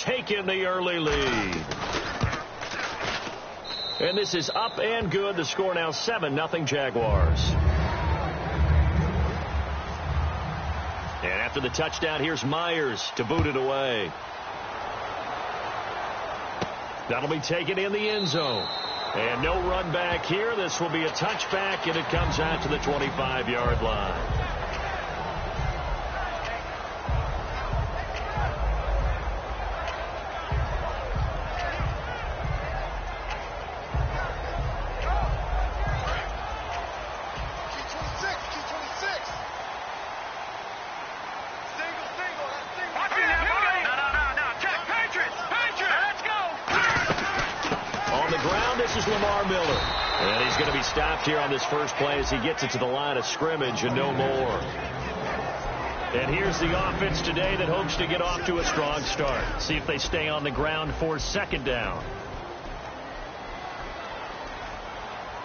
taking the early lead. And this is up and good. The score now 7-0 Jaguars. And after the touchdown, here's Myers to boot it away. That'll be taken in the end zone. And no run back here. This will be a touchback, and it comes out to the 25-yard line. Stopped here on this first play as he gets it to the line of scrimmage and no more. And here's the offense today that hopes to get off to a strong start. See if they stay on the ground for second down.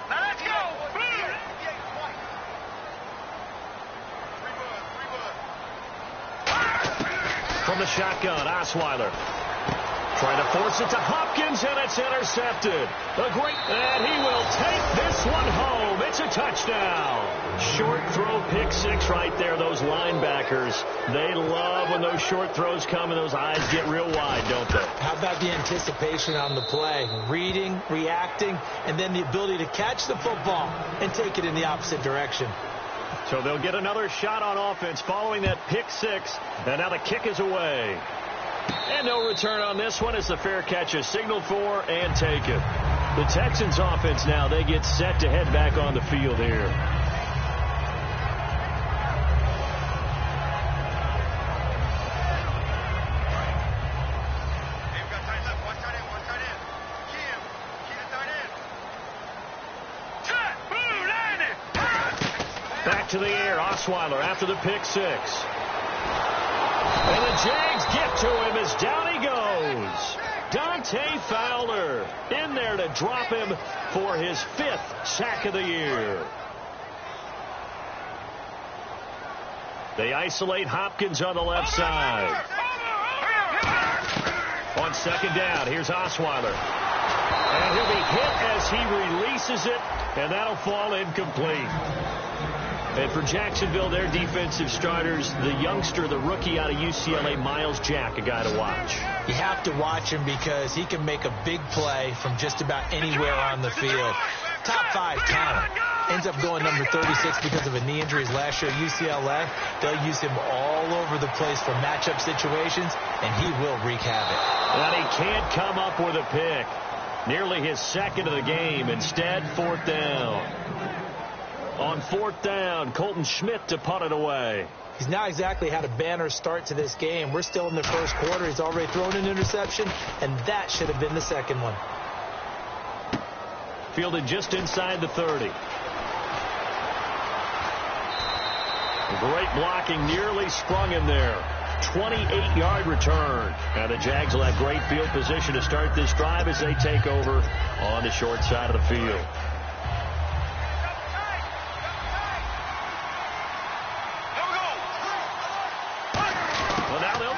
Let's go! From the shotgun, Osweiler. Trying to force it to Hopkins, and it's intercepted. And he will take this one home. It's a touchdown. Short throw, pick six right there. Those linebackers, they love when those short throws come and those eyes get real wide, don't they? How about the anticipation on the play? Reading, reacting, and then the ability to catch the football and take it in the opposite direction. So they'll get another shot on offense following that pick six, and now the kick is away. And no return on this one as the fair catch is signaled for and taken. The Texans offense now, they get set to head back on the field here. Back to the air, Osweiler after the pick six. And the Jags get to him as down he goes. Dante Fowler in there to drop him for his 5th sack of the year. They isolate Hopkins on the left side. On second down, here's Osweiler. And he'll be hit as he releases it, and that'll fall incomplete. And for Jacksonville, their defensive starters, the youngster, the rookie out of UCLA, Miles Jack, a guy to watch. You have to watch him because he can make a big play from just about anywhere on the field. Top 5 talent. Ends up going number 36 because of a knee injury last year at UCLA. They'll use him all over the place for matchup situations, and he will wreak havoc. And he can't come up with a pick. Nearly his second of the game. Instead, 4th down. On 4th down, Colton Schmidt to punt it away. He's not exactly had a banner start to this game. We're still in the first quarter. He's already thrown an interception, and that should have been the second one. Fielded just inside the 30. Great blocking, nearly sprung him there. 28-yard return. And the Jags will have great field position to start this drive as they take over on the short side of the field.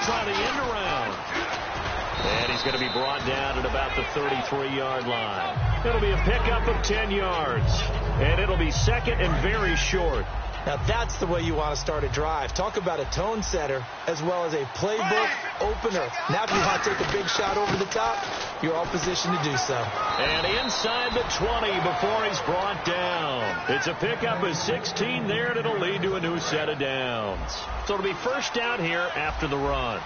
Try the end around. And he's going to be brought down at about the 33-yard line. It'll be a pickup of 10 yards. And it'll be second and very short. Now that's the way you want to start a drive. Talk about a tone setter as well as a playbook opener. Now if you want to take a big shot over the top, you're all positioned to do so. And inside the 20 before he's brought down. It's a pickup of 16 there, and it'll lead to a new set of downs. So it'll be first down here after the run.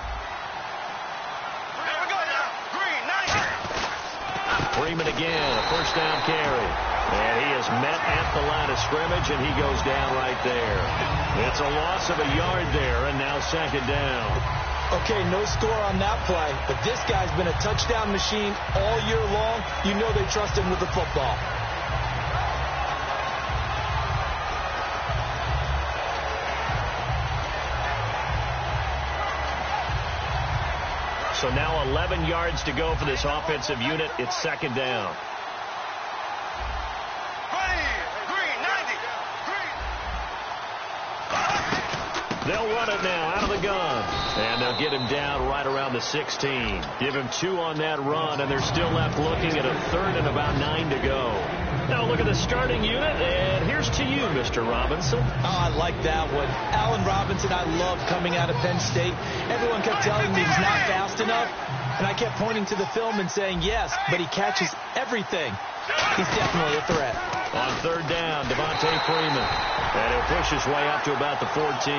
Freeman again, a first down carry. And he is met at the line of scrimmage, and he goes down right there. It's a loss of a yard there, and now second down. Okay, no score on that play, but this guy's been a touchdown machine all year long. You know they trust him with the football. So now 11 yards to go for this offensive unit. It's second down. They'll run it now out of the gun. And they'll get him down right around the 16. Give him 2 on that run, and they're still left looking at a third and about 9 to go. Now look at the starting unit, and here's to you, Mr. Robinson. Oh, I like that one. Allen Robinson, I love coming out of Penn State. Everyone kept telling me he's not fast enough, and I kept pointing to the film and saying yes, but he catches everything. He's definitely a threat. On third down, Devontae Freeman. And he'll push his way up to about the 14. 3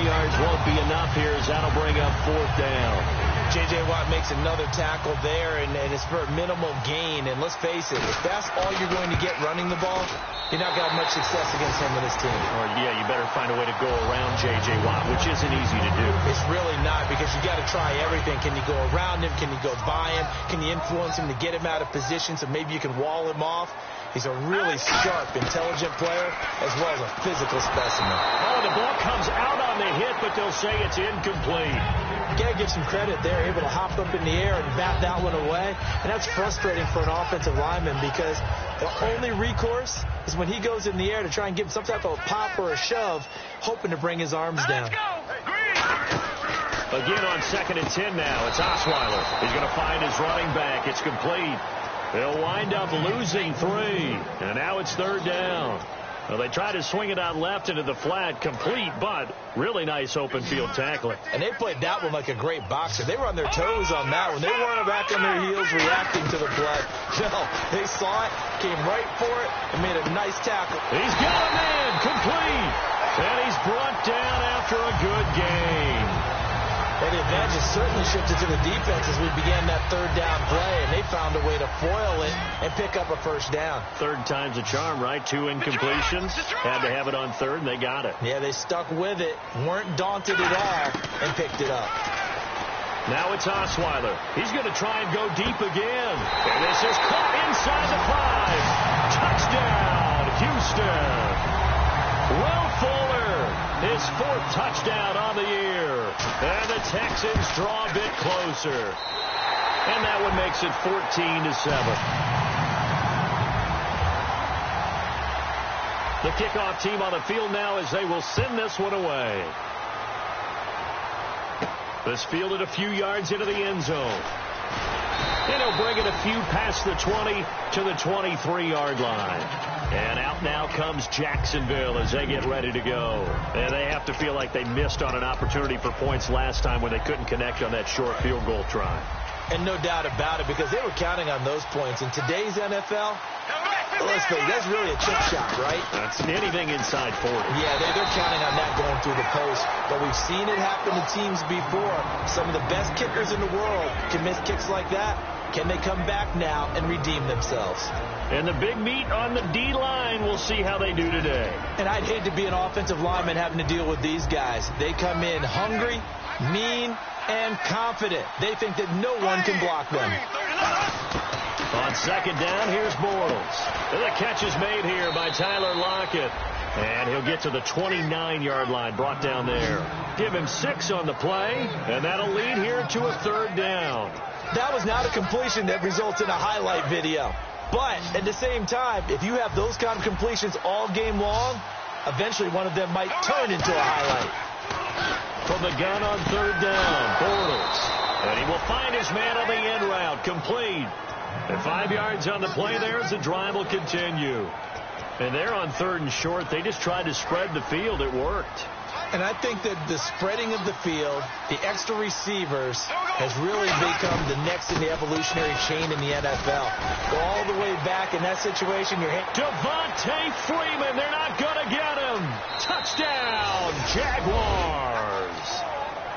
yards won't be enough here as that'll bring up fourth down. J.J. Watt makes another tackle there, and it's for a minimal gain. And let's face it, if that's all you're going to get running the ball, you're not going to have much success against him and his team. Or, yeah, you better find a way to go around J.J. Watt, which isn't easy to do. It's really not, because you got to try everything. Can you go around him? Can you go by him? Can you influence him to get him out of position so maybe you can wall him off? He's a really sharp, intelligent player, as well as a physical specimen. Oh, the ball comes out on the hit, but they'll say it's incomplete. You got to give some credit there, able to hop up in the air and bat that one away. And that's frustrating for an offensive lineman, because the only recourse is when he goes in the air to try and give some type of a pop or a shove, hoping to bring his arms down. Again on 2nd and 10 now. It's Osweiler. He's going to find his running back. It's complete. They'll wind up losing 3. And now it's third down. Well, they try to swing it out left into the flat, complete, but really nice open field tackling. And they played that one like a great boxer. They were on their toes on that one. They weren't back on their heels reacting to the play. No, they saw it, came right for it, and made a nice tackle. He's got a man, complete. And he's brought down after a good game. And the advantage certainly shifted to the defense as we began that third down play, and they found a way to foil it and pick up a first down. Third time's a charm, right? 2 incompletions. Had to have it on third, and they got it. Yeah, they stuck with it, weren't daunted at all, and picked it up. Now it's Osweiler. He's going to try and go deep again. And this is caught inside the 5. Touchdown, Houston. Will Fuller, his 4th touchdown on the year. And the Texans draw a bit closer. And that one makes it 14-7. The kickoff team on the field now as they will send this one away. This fielded a few yards into the end zone. And he'll bring it a few past the 20 to the 23-yard line. And out now comes Jacksonville as they get ready to go. And they have to feel like they missed on an opportunity for points last time when they couldn't connect on that short field goal try. And no doubt about it, because they were counting on those points. In today's NFL, let's face it, that's really a chip shot, right? That's anything inside 40. Yeah, they're counting on that going through the post. But we've seen it happen to teams before. Some of the best kickers in the world can miss kicks like that. Can they come back now and redeem themselves? And the big meat on the D-line, we'll see how they do today. And I'd hate to be an offensive lineman having to deal with these guys. They come in hungry, mean, and confident. They think that no one can block them. On second down, here's Bortles. The catch is made here by Tyler Lockett. And he'll get to the 29-yard line, brought down there. Give him 6 on the play, and that'll lead here to a third down. That was not a completion that results in a highlight video. But at the same time, if you have those kind of completions all game long, eventually one of them might turn into a highlight. From the gun on third down, Bortles. And he will find his man on the end route, complete. And 5 yards on the play there as the drive will continue. And they're on third and short. They just tried to spread the field. It worked. And I think that the spreading of the field, the extra receivers, has really become the next in the evolutionary chain in the NFL. Go all the way back in that situation. Devontae Freeman, they're not going to get him. Touchdown, Jaguars.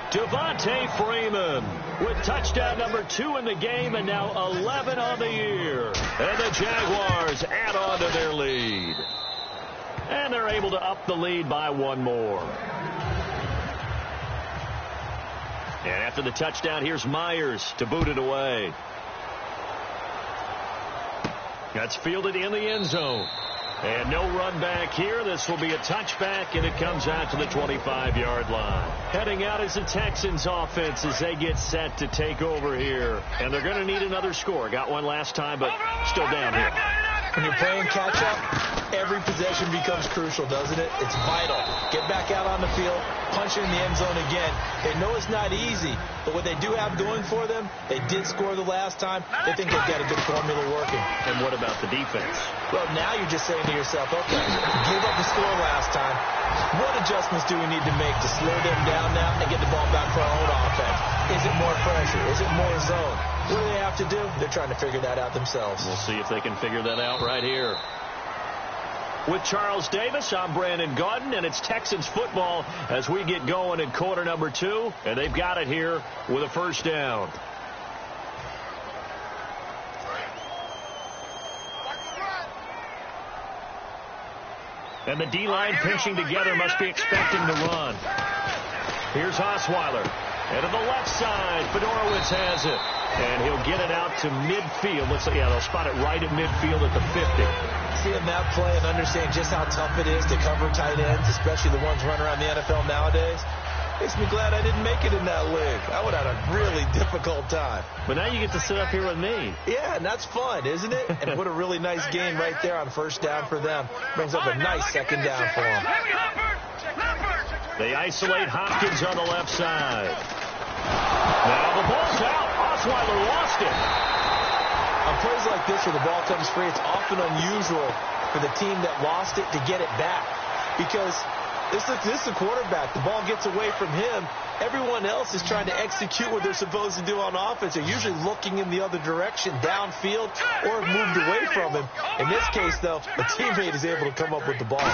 Devontae Freeman with touchdown number 2 in the game and now 11 on the year. And the Jaguars add on to their lead. And they're able to up the lead by 1 more. And after the touchdown, here's Myers to boot it away. That's fielded in the end zone. And no run back here. This will be a touchback, and it comes out to the 25-yard line. Heading out is the Texans offense as they get set to take over here. And they're going to need another score. Got one last time, but still down here. When you're playing catch-up, Every possession becomes crucial, doesn't it? It's vital. Get back out on the field, punch it in the end zone again. They know it's not easy, but what they do have going for them, they did score the last time. They think they've got a good formula working. And what about the defense? Well, now you're just saying to yourself, okay, gave up the score last time. What adjustments do we need to make to slow them down now and get the ball back for our own offense? Is it more pressure? Is it more zone? What do they have to do? They're trying to figure that out themselves. We'll see if they can figure that out right here. With Charles Davis, I'm Brandon Gaudin, and it's Texans football as we get going in quarter number 2, and they've got it here with a first down. And the D-line pinching together must be expecting the run. Here's Osweiler. And to the left side, Fedorowicz has it. And he'll get it out to midfield. Looks like, yeah, they'll spot it right at midfield at the 50. Seeing that play and understanding just how tough it is to cover tight ends, especially the ones running around the NFL nowadays, makes me glad I didn't make it in that league. I would have had a really difficult time. But now you get to sit up here with me. Yeah, and that's fun, isn't it? And what a really nice game right there on first down for them. Brings up a nice second down for them. They isolate Hopkins on the left side. Now the ball's out. Osweiler lost it. On plays like this where the ball comes free, it's often unusual for the team that lost it to get it back. Because this is the quarterback. The ball gets away from him. Everyone else is trying to execute what they're supposed to do on offense. They're usually looking in the other direction, downfield, or have moved away from him. In this case, though, a teammate is able to come up with the ball.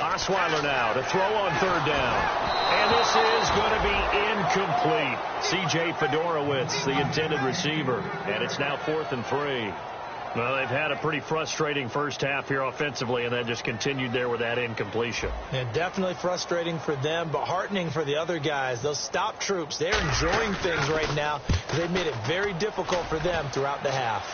Osweiler now to throw on third down. And this is going to be incomplete. C.J. Fedorowicz, the intended receiver. And it's now 4th and 3. Well, they've had a pretty frustrating first half here offensively, and then just continued there with that incompletion. Yeah, definitely frustrating for them, but heartening for the other guys. Those stop troops, they're enjoying things right now because they've made it very difficult for them throughout the half.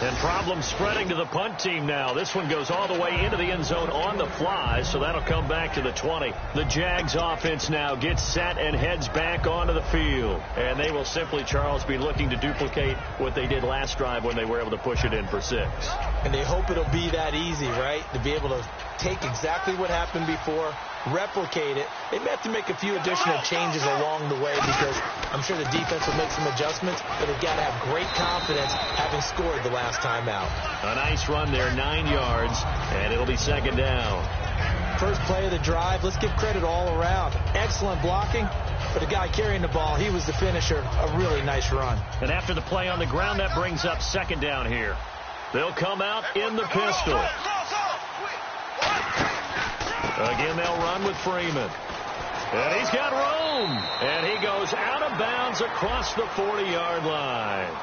And problems spreading to the punt team now. This one goes all the way into the end zone on the fly, so that'll come back to the 20. The Jags offense now gets set and heads back onto the field. And they will simply, Charles, be looking to duplicate what they did last drive when they were able to push it in for 6. And they hope it'll be that easy, right? To be able to take exactly what happened before, replicate it. They may have to make a few additional changes along the way because I'm sure the defense will make some adjustments, but they've got to have great confidence having scored the last time out. A nice run there, 9 yards, and it'll be second down. First play of the drive, let's give credit all around. Excellent blocking, but the guy carrying the ball, he was the finisher. A really nice run. And after the play on the ground, that brings up second down here. They'll come out in the pistol. Again, they'll run with Freeman. And he's got room. And he goes out of bounds across the 40-yard line.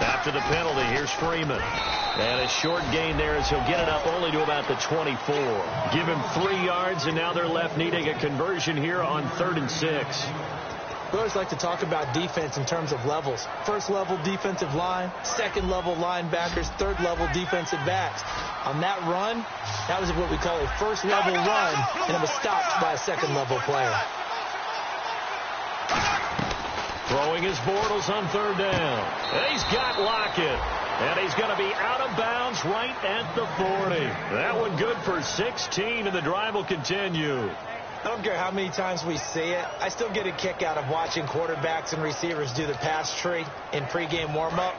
After the penalty, here's Freeman. And a short gain there as he'll get it up only to about the 24. Give him 3 yards, and now they're left needing a conversion here on 3rd and 6. We always like to talk about defense in terms of levels. First level defensive line, second level linebackers, third level defensive backs. On that run, that was what we call a first level run, and it was stopped by a second level player. Throwing his Bortles on 3rd down. And he's got Lockett. And he's going to be out of bounds right at the 40. That one good for 16, and the drive will continue. I don't care how many times we see it. I still get a kick out of watching quarterbacks and receivers do the pass tree in pregame warm-up.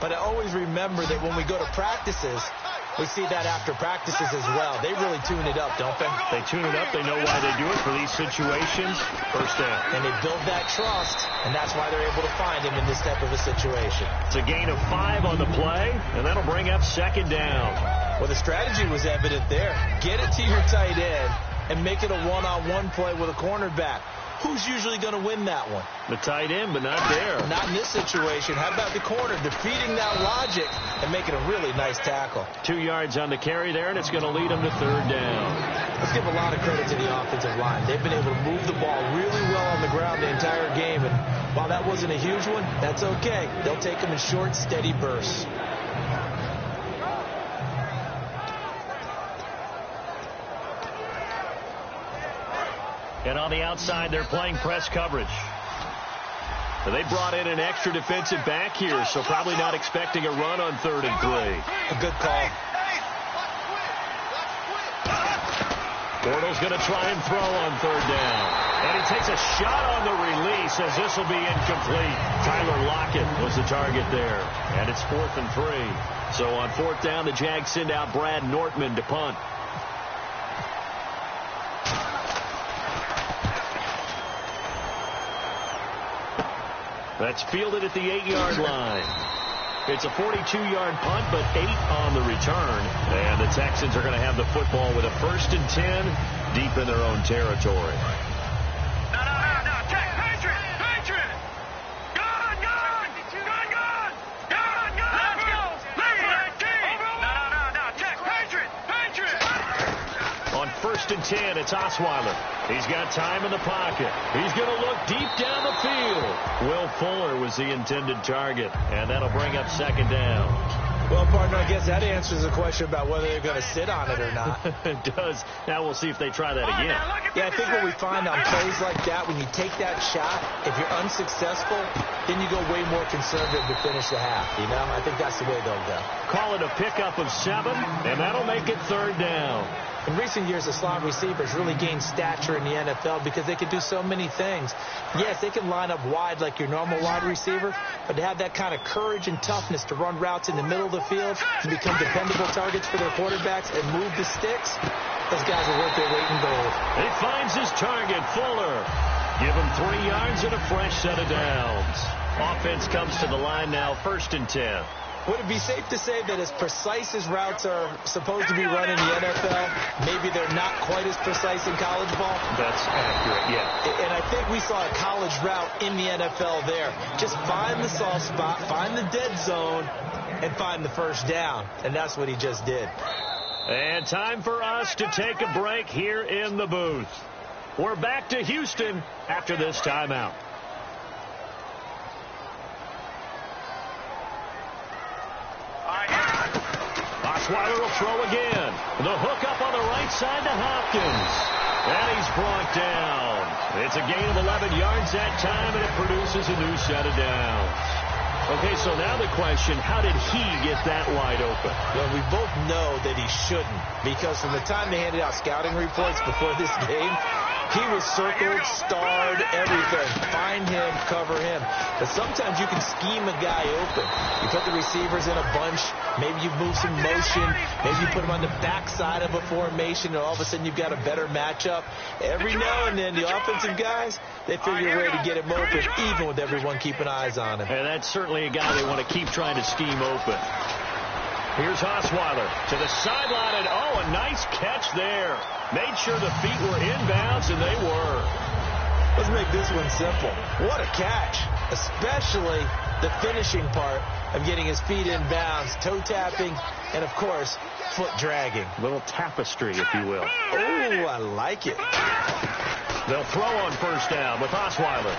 But I always remember that when we go to practices, we see that after practices as well. They really tune it up, don't they? They tune it up. They know why they do it for these situations. First down. And they build that trust, and that's why they're able to find him in this type of a situation. It's a gain of 5 on the play, and that'll bring up second down. Well, the strategy was evident there. Get it to your tight end and make it a one-on-one play with a cornerback. who's usually going to win that one? The tight end, but not there. Not in this situation. How about the corner defeating that logic and making a really nice tackle? 2 yards on the carry there, and it's going to lead them to third down. Let's give a lot of credit to the offensive line. They've been able to move the ball really well on the ground the entire game, and while that wasn't a huge one, that's okay. They'll take them in short, steady bursts. And on the outside, they're playing press coverage. They brought in an extra defensive back here, so probably not expecting a run on 3rd and 3. A good call. Bortles going to try and throw on 3rd down. And he takes a shot on the release as this will be incomplete. Tyler Lockett was the target there. And it's 4th and 3. So on 4th down, the Jags send out Brad Nortman to punt. That's fielded at the 8-yard line. It's a 42-yard punt, but 8 on the return. And the Texans are going to have the football with a 1st and 10 deep in their own territory. No. Check. Patriot. Gone. Let's go. Lead that team. No. Check. Patriot. On 1st and 10, it's Osweiler. He's got time in the pocket. He's going to look deep down the field. Will Fuller was the intended target, and that'll bring up 2nd down. Well, partner, I guess that answers the question about whether they're going to sit on it or not. It does. Now we'll see if they try that again. Yeah, I think what we find on plays like that, when you take that shot, if you're unsuccessful, then you go way more conservative to finish the half, you know? I think that's the way they'll go. Call it a pickup of 7, and that'll make it 3rd down. In recent years, the slot receivers really gained stature in the NFL because they can do so many things. Yes, they can line up wide like your normal wide receiver, but to have that kind of courage and toughness to run routes in the middle of the field and become dependable targets for their quarterbacks and move the sticks, those guys are worth their weight in gold. He finds his target, Fuller. Give him 3 yards and a fresh set of downs. Offense comes to the line now, 1st and 10. Would it be safe to say that as precise as routes are supposed to be run in the NFL, maybe they're not quite as precise in college ball? That's accurate, yeah. And I think we saw a college route in the NFL there. Just find the soft spot, find the dead zone, and find the 1st down. And that's what he just did. And time for us to take a break here in the booth. We're back to Houston after this timeout. Osweiler will throw again. The hook up on the right side to Hopkins. And he's brought down. It's a gain of 11 yards that time, and it produces a new set of downs. Okay, so now the question, how did he get that wide open? Well, we both know that he shouldn't, because from the time they handed out scouting reports before this game, he was circled, starred, everything. Find him, cover him. But sometimes you can scheme a guy open. You put the receivers in a bunch. Maybe you move some motion. Maybe you put them on the backside of a formation, and all of a sudden you've got a better matchup. Every now and then, the offensive guys, they figure a way to get him open, even with everyone keeping eyes on him. And that's certainly a guy they want to keep trying to scheme open. Here's Osweiler to the sideline, and a nice catch there. Made sure the feet were inbounds, and they were. Let's make this one simple. What a catch, especially the finishing part of getting his feet in bounds, toe tapping, and, of course, foot dragging. A little tapestry, if you will. Oh, I like it. They'll throw on 1st down with Osweiler.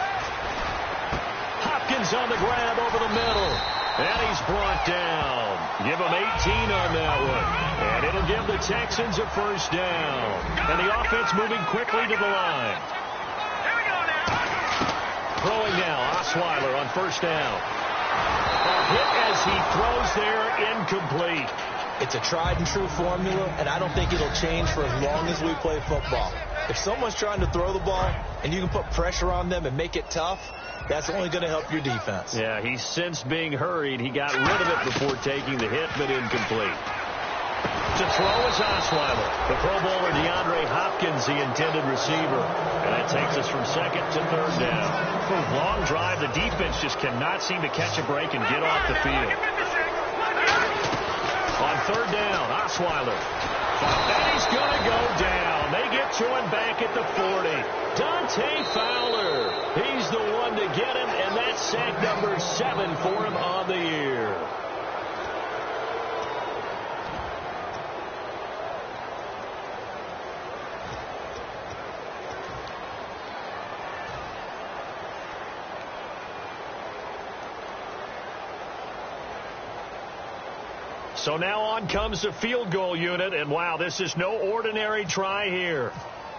Hopkins on the grab over the middle. And he's brought down. Give him 18 on that one. And it'll give the Texans a 1st down. And the offense moving quickly to the line. Here we go now. Throwing now, Osweiler on 1st down. A hit as he throws there, incomplete. It's a tried and true formula, and I don't think it'll change for as long as we play football. If someone's trying to throw the ball and you can put pressure on them and make it tough, that's only going to help your defense. Yeah, he's since being hurried. He got rid of it before taking the hit, but incomplete. To throw is Osweiler. The Pro Bowler DeAndre Hopkins, the intended receiver. And that takes us from 2nd to 3rd down. Long drive. The defense just cannot seem to catch a break and get off the field. On 3rd down, Osweiler And he's going to go down. They get to him back at the 40. Dante Fowler. He's the one to get him, and that's sack number 7 for him on the year. So now on comes the field goal unit, and wow, this is no ordinary try here.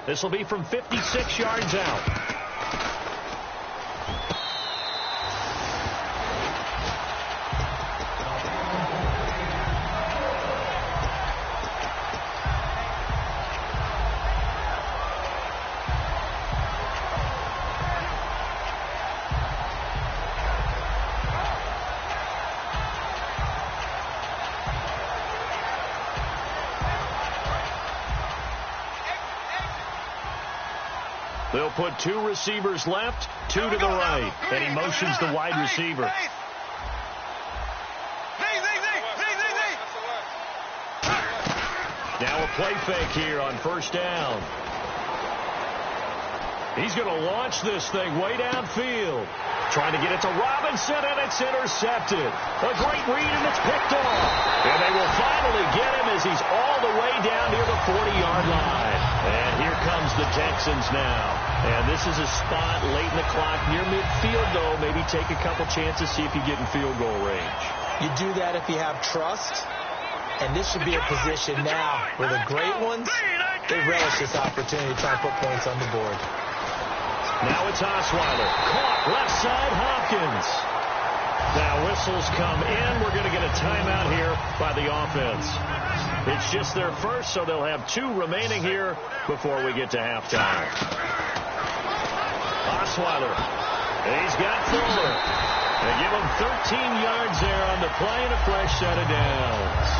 This will be from 56 yards out. They'll put 2 receivers left, 2 to the right, and he motions the wide receiver. Now a play fake here on first down. He's going to launch this thing way downfield. Trying to get it to Robinson, and it's intercepted. A great read, and it's picked off. And they will finally get him as he's all the way down near the 40-yard line. And here comes the Texans now. And this is a spot late in the clock near midfield, though. Maybe take a couple chances, see if you get in field goal range. You do that if you have trust. And this should be a position now where the great ones, they relish this opportunity to try and put points on the board. Now it's Osweiler. Caught left side Hopkins. Now whistles come in. We're going to get a timeout here by the offense. It's just their first, so they'll have 2 remaining here before we get to halftime. Osweiler. He's got Fuller. They give him 13 yards there on the play and a fresh set of downs.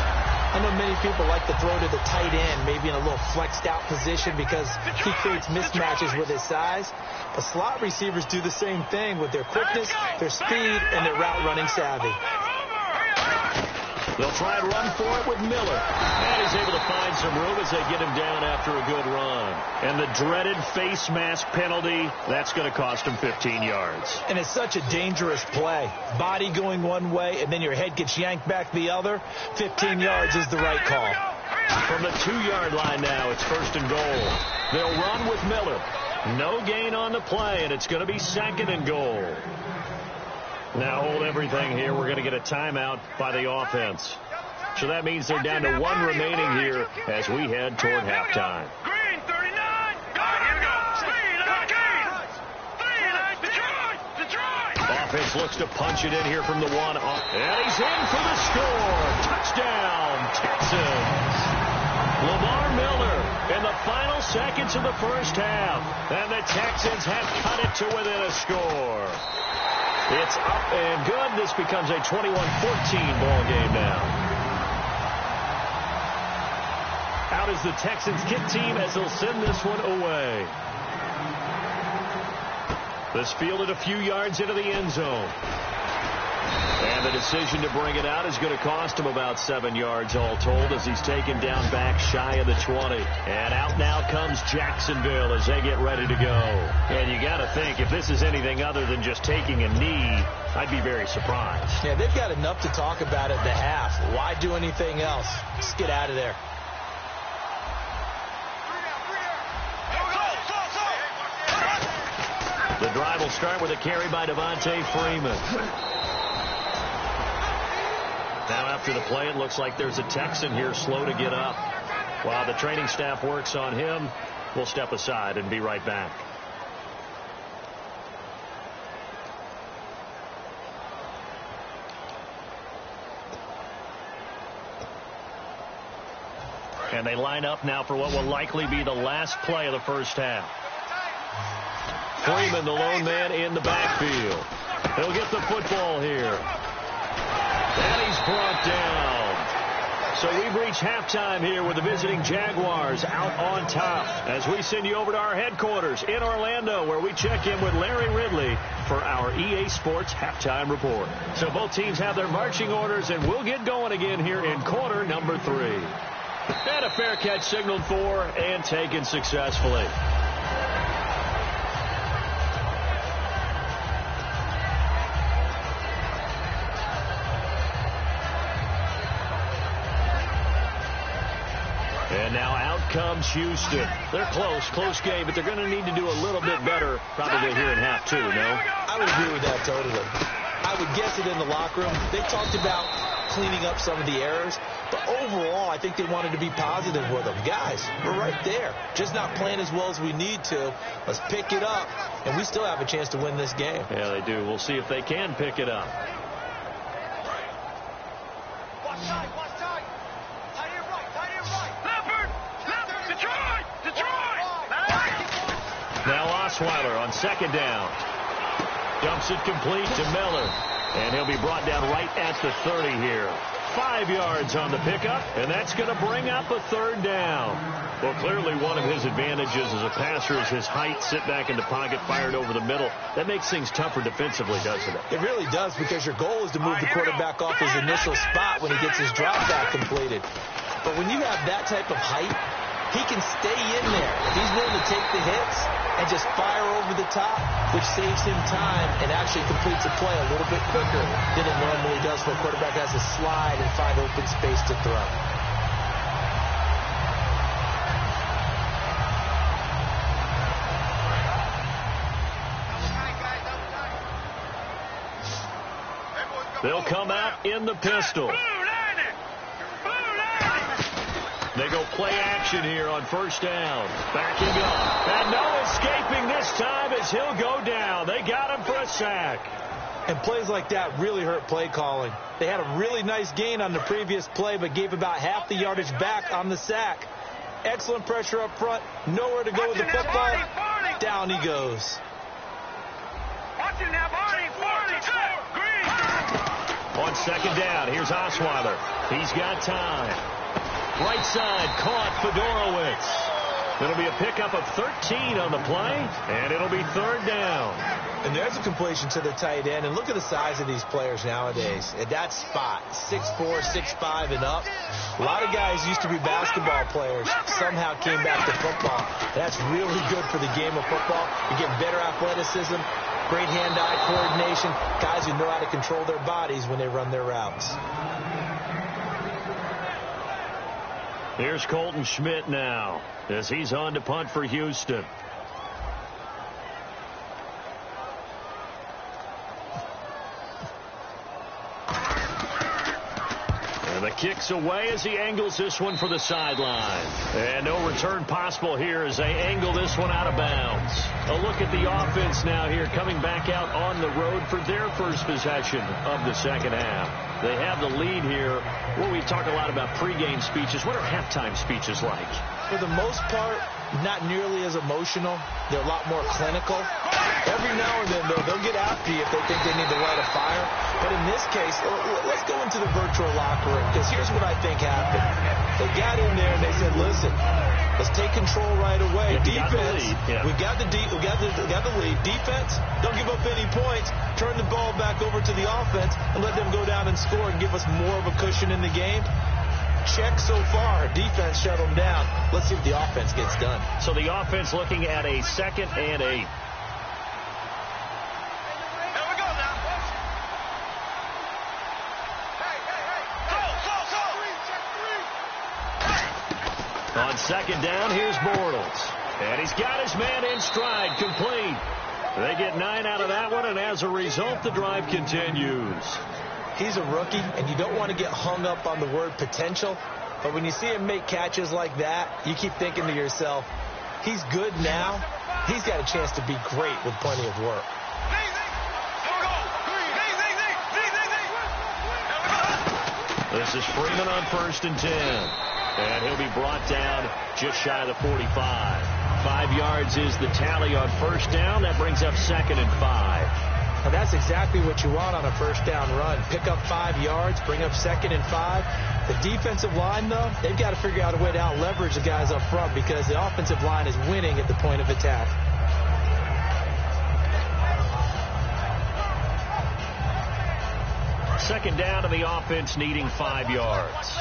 I know many people like to throw to the tight end, maybe in a little flexed out position because he creates mismatches with his size. But slot receivers do the same thing with their quickness, their speed, and their route running savvy. They'll try and run for it with Miller. And he's able to find some room as they get him down after a good run. And the dreaded face mask penalty, that's going to cost him 15 yards. And it's such a dangerous play. Body going one way, and then your head gets yanked back the other. 15 yards is the right call. From the 2-yard line now, it's first and goal. They'll run with Miller. No gain on the play, and it's going to be second and goal. Now hold everything here. We're going to get a timeout by the offense. So that means they're down to 1 remaining here as we head toward halftime. Green 39. Here we go. Detroit. Offense looks to punch it in here from the 1. And he's in for the score. Touchdown, Texans. Lamar Miller in the final seconds of the first half. And the Texans have cut it to within a score. It's up and good. This becomes a 21-14 ball game now. Out is the Texans kick team as they'll send this one away. This fielded a few yards into the end zone. And the decision to bring it out is going to cost him about 7 yards all told as he's taken down back shy of the 20. And out now comes Jacksonville as they get ready to go. And you got to think, if this is anything other than just taking a knee, I'd be very surprised. Yeah, they've got enough to talk about at the half. Why do anything else? Just get out of there. The drive will start with a carry by Devontae Freeman. Now after the play, it looks like there's a Texan here slow to get up. While the training staff works on him, we'll step aside and be right back. And they line up now for what will likely be the last play of the first half. Freeman, the lone man in the backfield. He'll get the football here. And he's brought down. So we've reached halftime here with the visiting Jaguars out on top as we send you over to our headquarters in Orlando where we check in with Larry Ridley for our EA Sports Halftime Report. So both teams have their marching orders and we'll get going again here in quarter number 3. And a fair catch signaled for and taken successfully. And now out comes Houston. They're close game, but they're going to need to do a little bit better probably here in half two, no? I would agree with that totally. I would guess it in the locker room. They talked about cleaning up some of the errors, but overall, I think they wanted to be positive with them. Guys, we're right there. Just not playing as well as we need to. Let's pick it up, and we still have a chance to win this game. Yeah, they do. We'll see if they can pick it up. Now Osweiler on second down. Dumps it complete to Miller. And he'll be brought down right at the 30 here. 5 yards on the pickup, and that's going to bring up a third down. Well, clearly one of his advantages as a passer is his height, sit back in the pocket, fired over the middle. That makes things tougher defensively, doesn't it? It really does, because your goal is to move the quarterback off his initial spot when he gets his drop back completed. But when you have that type of height, he can stay in there. If he's willing to take the hits and just fire over the top, which saves him time and actually completes a play a little bit quicker than it normally does when a quarterback has to slide and find open space to throw. They'll come out in the pistol. They go play action here on first down. Backing up. And no escaping this time as he'll go down. They got him for a sack. And plays like that really hurt play calling. They had a really nice gain on the previous play, but gave about half the yardage back on the sack. Excellent pressure up front. Nowhere to go with the football. Down he goes. On second down, here's Osweiler. He's got time. Right side, caught Fedorowicz. It'll be a pickup of 13 on the play, and it'll be third down. And there's a completion to the tight end. And look at the size of these players nowadays. At that spot, 6'4", 6'5", and up. A lot of guys used to be basketball players, somehow came back to football. That's really good for the game of football. You get better athleticism, great hand-eye coordination, guys who know how to control their bodies when they run their routes. Here's Colton Schmidt now as he's on to punt for Houston. And the kick's away as he angles this one for the sideline. And no return possible here as they angle this one out of bounds. A look at the offense now here coming back out on the road for their first possession of the second half. They have the lead here. Well, we talk a lot about pregame speeches. What are halftime speeches like? For the most part, not nearly as emotional. They're a lot more clinical. Every now and then, though, they'll get after you if they think they need to light a fire. But in this case, let's go into the virtual locker room, because here's what I think happened. They got in there and they said, listen, let's take control right away. Defense, we got the lead. Defense, don't give up any points. Turn the ball back over to the offense and let them go down and score and give us more of a cushion in the game. Check so far. Defense shut them down. Let's see if the offense gets done. So the offense looking at a 2nd and 8. On second down, here's Bortles. And he's got his man in stride, complete. They get 9 out of that one, and as a result, the drive continues. He's a rookie, and you don't want to get hung up on the word potential. But when you see him make catches like that, you keep thinking to yourself, he's good now. He's got a chance to be great with plenty of work. This is Freeman on 1st and 10. And he'll be brought down just shy of the 45. 5 yards is the tally on first down. That brings up 2nd and 5. Now that's exactly what you want on a first down run. Pick up 5 yards, bring up 2nd and 5. The defensive line, though, they've got to figure out a way to out-leverage the guys up front because the offensive line is winning at the point of attack. Second down to the offense needing 5 yards.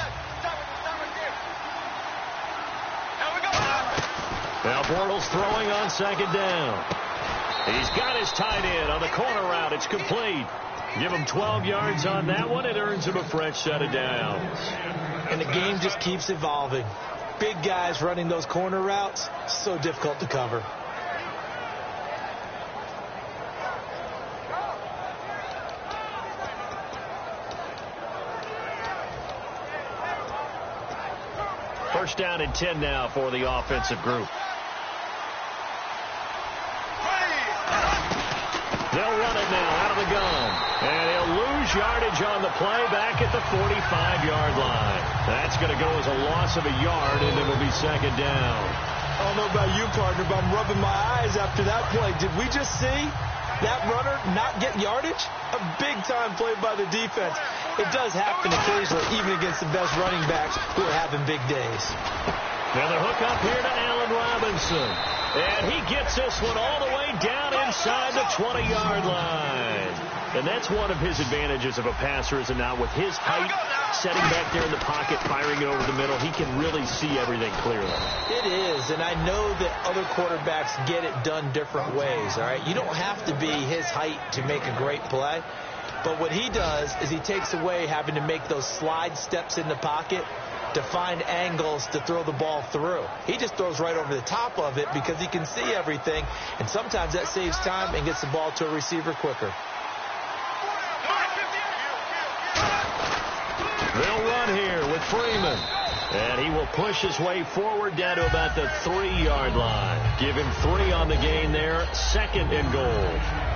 Now Bortles throwing on second down. He's got his tight end on the corner route. It's complete. Give him 12 yards on that one. It earns him a fresh set of downs. And the game just keeps evolving. Big guys running those corner routes, so difficult to cover. First down and 10 now for the offensive group. They'll run it now out of the gun. And he'll lose yardage on the play back at the 45-yard line. That's going to go as a loss of a yard, and it'll be second down. I don't know about you, partner, but I'm rubbing my eyes after that play. Did we just see that runner not get yardage? A big-time play by the defense. It does happen occasionally, even against the best running backs who are having big days. Now the hook up here to Allen Robinson. And he gets this one all the way down inside the 20-yard line. And that's one of his advantages of a passer, is it not? With his height, setting back there in the pocket, firing it over the middle, he can really see everything clearly. It is, and I know that other quarterbacks get it done different ways, all right? You don't have to be his height to make a great play. But what he does is he takes away having to make those slide steps in the pocket to find angles to throw the ball through. He just throws right over the top of it because he can see everything, and sometimes that saves time and gets the ball to a receiver quicker. They'll run here with Freeman. And he will push his way forward down to about the 3-yard line. Give him 3 on the gain there. Second and goal.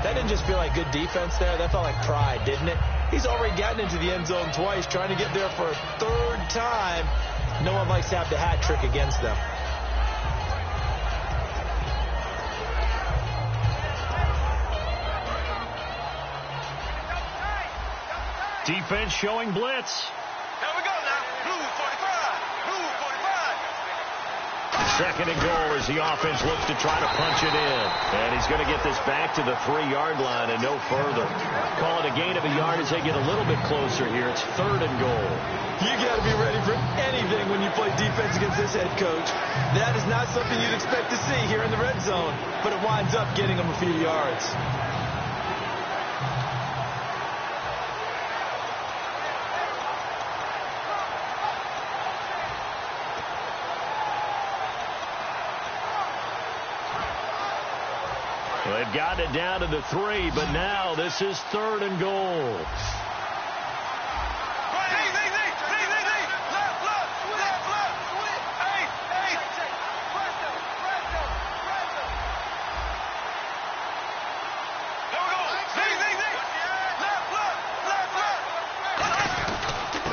That didn't just feel like good defense there. That felt like pride, didn't it? He's already gotten into the end zone twice, trying to get there for a 3rd time. No one likes to have the hat trick against them. Defense showing blitz. Here we go now. Blue 45. Blue 45. Second and goal as the offense looks to try to punch it in. And he's going to get this back to the 3-yard line and no further. Call it a gain of a yard as they get a little bit closer here. It's 3rd and goal. You got to be ready for anything when you play defense against this head coach. That is not something you'd expect to see here in the red zone, but it winds up getting them a few yards. They've gotten it down to the 3, but now this is 3rd and goal.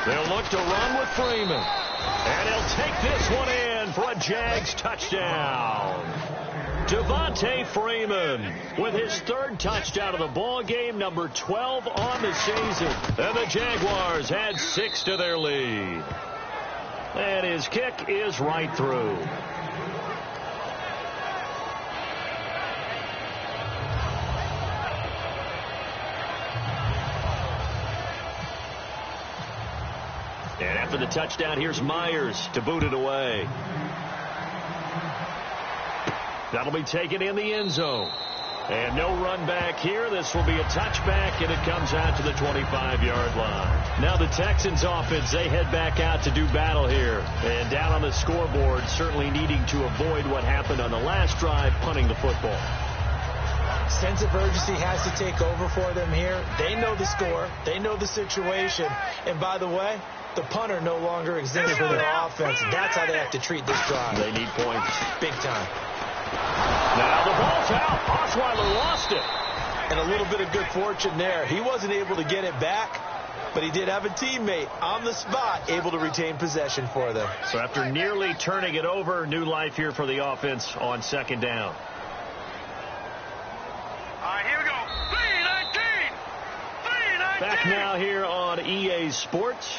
They'll look to run with Freeman. And he'll take this one in for a Jags touchdown. Devontae Freeman with his 3rd touchdown of the ball game, number 12 on the season. And the Jaguars add 6 to their lead. And his kick is right through. And after the touchdown, here's Myers to boot it away. That'll be taken in the end zone. And no run back here. This will be a touchback, and it comes out to the 25-yard line. Now the Texans offense, they head back out to do battle here. And down on the scoreboard, certainly needing to avoid what happened on the last drive, punting the football. Sense of urgency has to take over for them here. They know the score. They know the situation. And by the way, the punter no longer exists for their offense. That's how they have to treat this drive. They need points. Big time. Now the ball's out. Osweiler lost it. And a little bit of good fortune there. He wasn't able to get it back, but he did have a teammate on the spot able to retain possession for them. So after nearly turning it over, new life here for the offense on 2nd down. All right, here we go. 3-19. Back now here on EA Sports.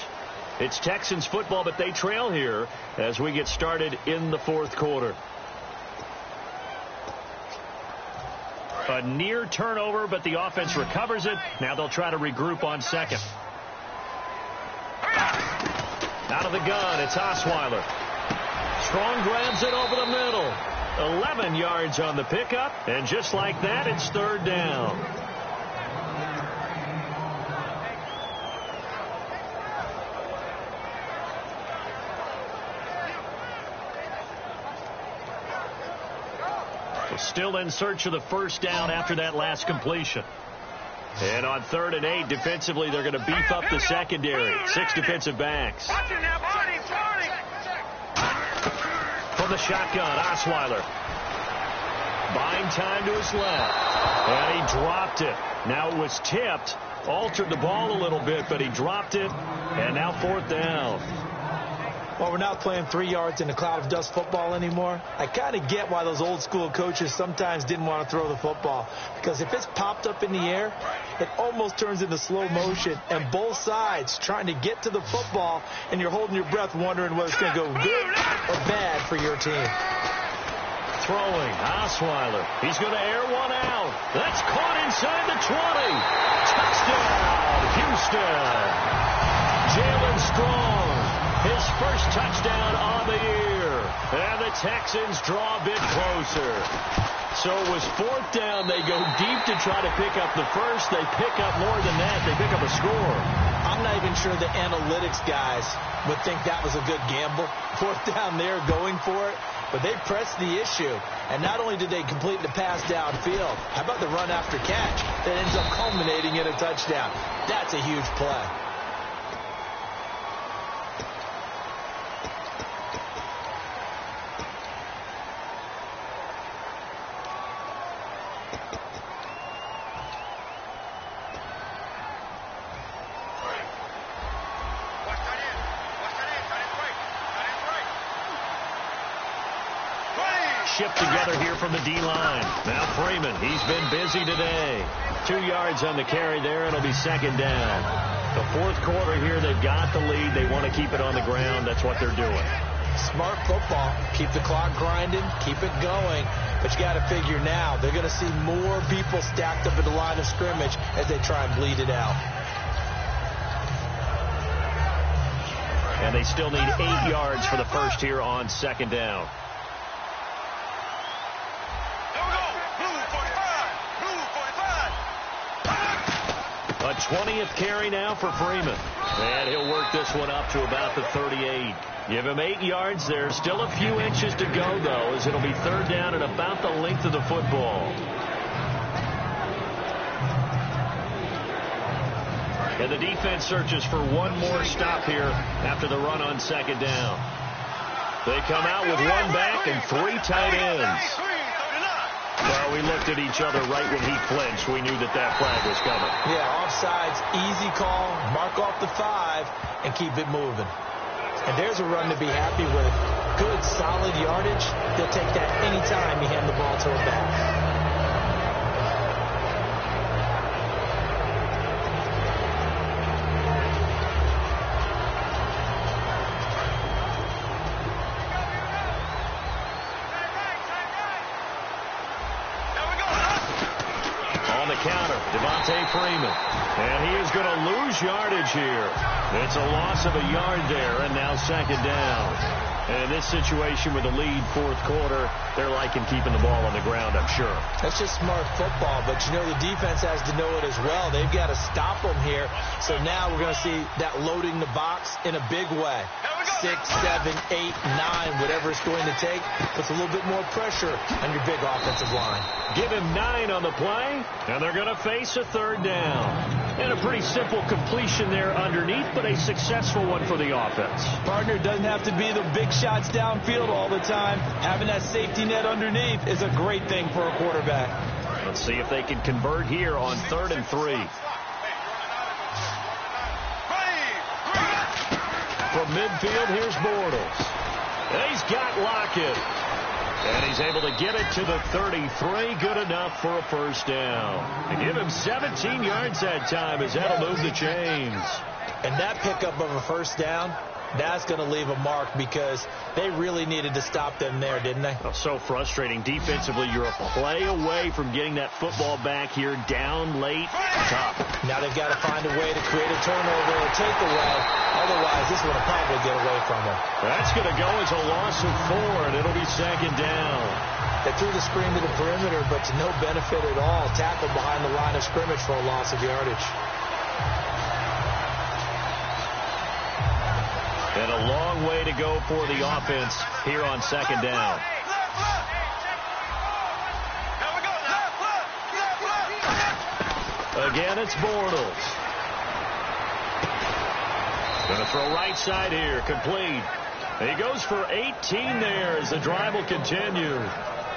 It's Texans football, but they trail here as we get started in the 4th quarter. A near turnover, but the offense recovers it. Now they'll try to regroup on 2nd. Out of the gun, it's Osweiler. Strong grabs it over the middle. 11 yards on the pickup, and just like that, it's third down. Still in search of the first down after that last completion. And on 3rd and 8, defensively, they're going to beef up the secondary. 6 defensive backs. From the shotgun, Osweiler. Buying time to his left. And he dropped it. Now it was tipped. Altered the ball a little bit, but he dropped it. And now 4th down. Well, we're not playing 3 yards in a cloud of dust football anymore. I kind of get why those old school coaches sometimes didn't want to throw the football. Because if it's popped up in the air, it almost turns into slow motion. And both sides trying to get to the football, and you're holding your breath wondering whether it's going to go good or bad for your team. Throwing, Osweiler. He's going to air one out. That's caught inside the 20. Touchdown, Houston. Jalen Strong. His first touchdown on the year. And the Texans draw a bit closer. So it was 4th down. They go deep to try to pick up the first. They pick up more than that. They pick up a score. I'm not even sure the analytics guys would think that was a good gamble. 4th down there going for it. But they pressed the issue. And not only did they complete the pass downfield, how about the run after catch that ends up culminating in a touchdown? That's a huge play. Shift together here from the D-line. Now Freeman, he's been busy today. 2 yards on the carry there, and it'll be 2nd down. The 4th quarter here, they've got the lead. They want to keep it on the ground. That's what they're doing. Smart football. Keep the clock grinding. Keep it going. But you got to figure now, they're going to see more people stacked up at the line of scrimmage as they try and bleed it out. And they still need 8 yards for the first here on 2nd down. A 20th carry now for Freeman. And he'll work this one up to about the 38. Give him 8 yards there. Still a few inches to go, though, as it'll be 3rd down and about the length of the football. And the defense searches for one more stop here after the run on 2nd down. They come out with one back and 3 tight ends. Well, we looked at each other right when he flinched. We knew that flag was coming. Yeah, offsides, easy call, mark off the 5, and keep it moving. And there's a run to be happy with. Good, solid yardage. They'll take that anytime you hand the ball to a back. Freeman. And he is going to lose yardage here. It's a loss of a yard there, and now 2nd down. And in this situation with the lead 4th quarter, they're liking keeping the ball on the ground, I'm sure. That's just smart football, but you know the defense has to know it as well. They've got to stop them here. So now we're going to see that loading the box in a big way. 6, 7, 8, 9, whatever it's going to take, puts a little bit more pressure on your big offensive line. Give him 9 on the play, and they're going to face a 3rd down. And a pretty simple completion there underneath, but a successful one for the offense. Partner, doesn't have to be the big shots downfield all the time. Having that safety net underneath is a great thing for a quarterback. Let's see if they can convert here on 3rd and 3. From midfield, here's Bortles. And he's got Lockett. And he's able to get it to the 33. Good enough for a first down. And give him 17 yards that time as that'll move the chains. And that pickup of a first down That's going to leave a mark because they really needed to stop them there, didn't they? Oh, so frustrating. Defensively, you're a play away from getting that football back here, down late. Tough. Now they've got to find a way to create a turnover or takeaway. Otherwise, this one will probably get away from them. That's going to go as a loss of 4, and it'll be second down. They threw the screen to the perimeter, but to no benefit at all. Tackled behind the line of scrimmage for a loss of yardage. And a long way to go for the offense here on second down. Again, it's Bortles. Going to throw right side here, complete. He goes for 18 there as the drive will continue.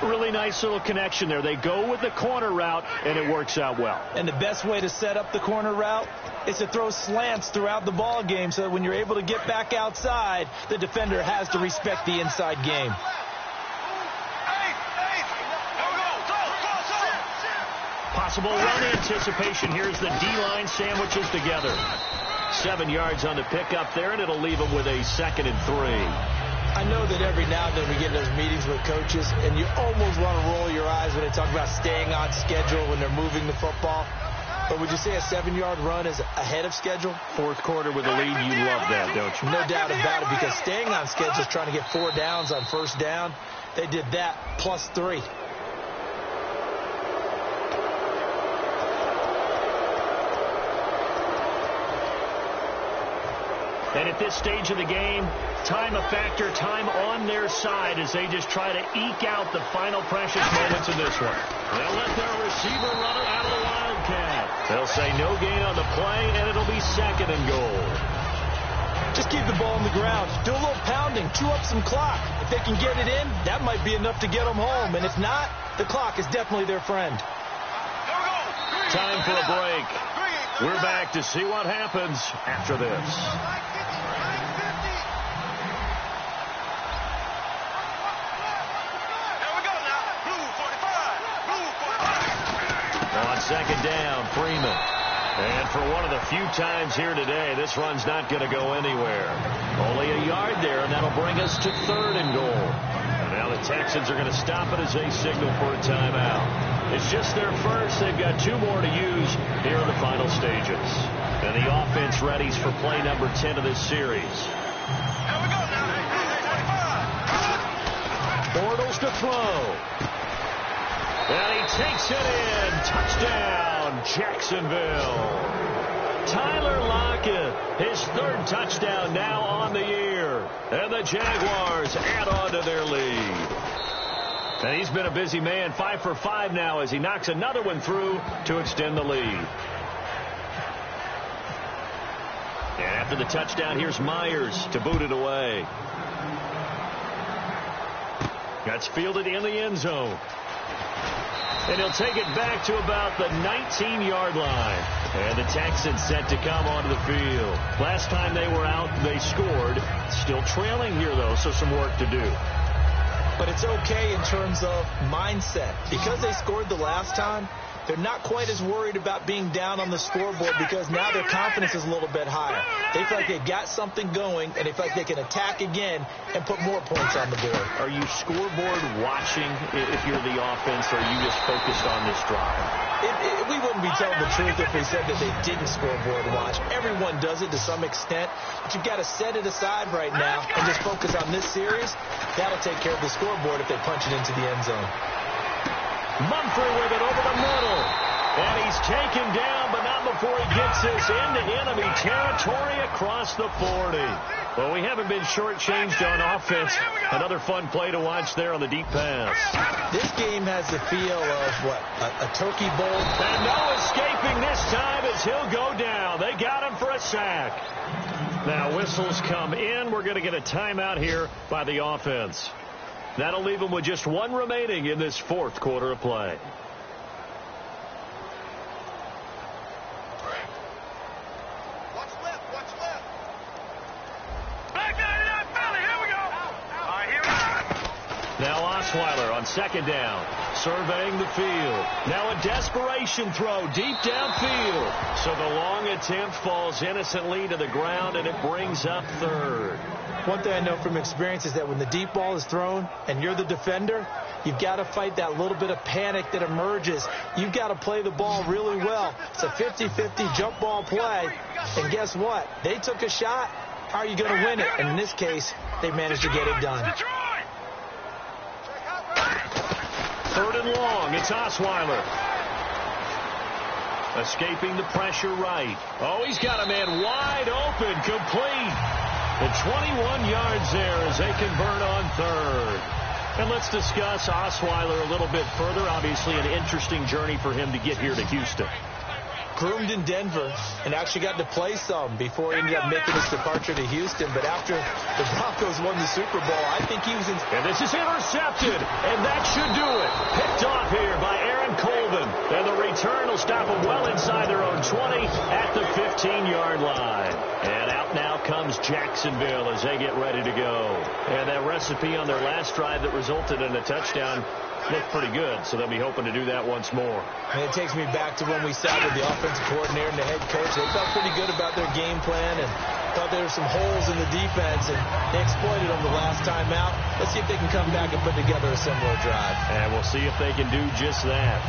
Really nice little connection there. They go with the corner route, and it works out well. And the best way to set up the corner route is to throw slants throughout the ball game so that when you're able to get back outside, the defender has to respect the inside game. Possible run anticipation. Here's the D-line sandwiches together. 7 yards on the pickup there, and it'll leave them with a 2nd and 3. I know that every now and then we get in those meetings with coaches, and you almost want to roll your eyes when they talk about staying on schedule when they're moving the football. But would you say a 7-yard run is ahead of schedule? Fourth quarter with a lead, you love that, don't you? No doubt about it, because staying on schedule is trying to get 4 downs on first down. They did that plus 3. And at this stage of the game, time a factor, time on their side as they just try to eke out the final precious moments in this one. They'll let their receiver runner out of the Wildcat. They'll say no gain on the play, and it'll be 2nd and goal. Just keep the ball on the ground. Do a little pounding. Chew up some clock. If they can get it in, that might be enough to get them home. And if not, the clock is definitely their friend. Time for a break. We're back to see what happens after this. On second down, Freeman. And for one of the few times here today, this run's not going to go anywhere. Only a yard there, and that'll bring us to 3rd and goal. And now the Texans are going to stop it as they signal for a timeout. It's just their first. They've got 2 more to use here in the final stages. And the offense readies for play number 10 of this series. Bortles to throw. And he takes it in. Touchdown, Jacksonville. Tyler Lockett, his 3rd touchdown now on the year. And the Jaguars add on to their lead. And he's been a busy man, 5 for 5 now as he knocks another one through to extend the lead. And after the touchdown, here's Myers to boot it away. That's fielded in the end zone. And he'll take it back to about the 19-yard line. And the Texans set to come onto the field. Last time they were out, they scored. Still trailing here, though, so some work to do. But it's okay in terms of mindset. Because they scored the last time, they're not quite as worried about being down on the scoreboard because now their confidence is a little bit higher. They feel like they've got something going, and they feel like they can attack again and put more points on the board. Are you scoreboard watching if you're the offense, or are you just focused on this drive? We wouldn't be telling the truth if we said that they didn't scoreboard watch. Everyone does it to some extent, but you've got to set it aside right now and just focus on this series. That'll take care of the scoreboard if they punch it into the end zone. Mumphrey with it over the middle. And he's taken down, but not before he gets this into enemy territory across the 40. Well, we haven't been shortchanged on offense. Another fun play to watch there on the deep pass. This game has the feel of, what, a turkey bowl? And no escaping this time as he'll go down. They got him for a sack. Now whistles come in. We're going to get a timeout here by the offense. That'll leave them with just 1 remaining in this 4th quarter of play. What's left? Back out of that belly. Here we go. All right, here we go. Now Osweiler on second down, surveying the field. Now a desperation throw deep downfield. So the long attempt falls innocently to the ground, and it brings up third. One thing I know from experience is that when the deep ball is thrown and you're the defender, you've got to fight that little bit of panic that emerges. You've got to play the ball really well. It's a 50-50 jump ball play. And guess what? They took a shot. How are you going to win it? And in this case, they managed to get it done. Third and long. It's Osweiler. Escaping the pressure right. Oh, he's got a man wide open. Complete. And 21 yards there as they convert on third. And let's discuss Osweiler a little bit further. Obviously an interesting journey for him to get here to Houston. Groomed in Denver and actually got to play some before he ended up making his departure to Houston. But after the Broncos won the Super Bowl, I think he was in... And this is intercepted, and that should do it. Picked off here by Aaron Colvin. And the return will stop them well inside their own 20 at the 15-yard line. And out now comes Jacksonville as they get ready to go. And that recipe on their last drive that resulted in a touchdown looked pretty good, so they'll be hoping to do that once more. And it takes me back to when we sat with the offensive coordinator and the head coach. They felt pretty good about their game plan and thought there were some holes in the defense, and they exploited them the last time out. Let's see if they can come back and put together a similar drive. And we'll see if they can do just that.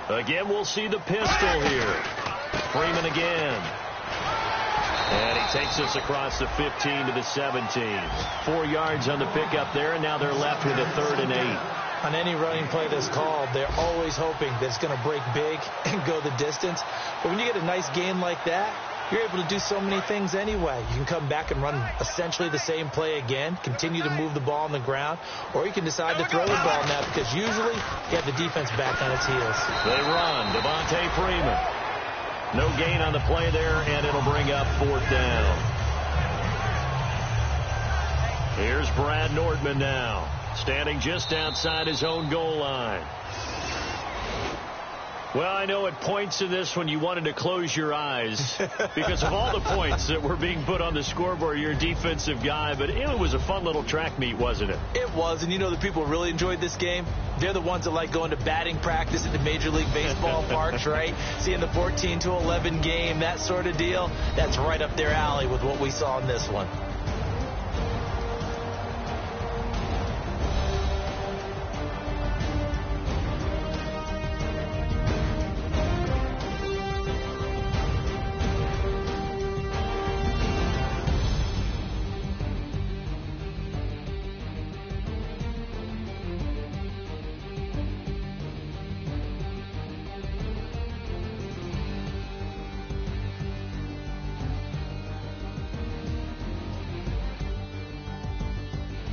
Again, we'll see the pistol here. Freeman again. And he takes us across the 15 to the 17. 4 yards on the pickup there, and now they're left with a 3rd and 8. On any running play that's called, they're always hoping that it's going to break big and go the distance. But when you get a nice gain like that, you're able to do so many things anyway. You can come back and run essentially the same play again, continue to move the ball on the ground, or you can decide to throw the ball now because usually you have the defense back on its heels. They run. Devontae Freeman. No gain on the play there, and it'll bring up 4th down. Here's Brad Nordman now, standing just outside his own goal line. Well, I know at points in this when you wanted to close your eyes because of all the points that were being put on the scoreboard. You're a defensive guy, but it was a fun little track meet, wasn't it? It was, and you know the people who really enjoyed this game? They're the ones that like going to batting practice at the Major League Baseball parks, right? Seeing the 14-11 game, that sort of deal. That's right up their alley with what we saw in this one.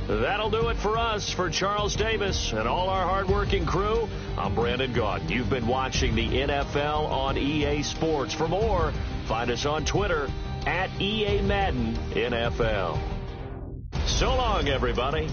That'll do it for us. For Charles Davis and all our hardworking crew, I'm Brandon Gaudin. You've been watching the NFL on EA Sports. For more, find us on Twitter @EA Madden NFL. So long, everybody.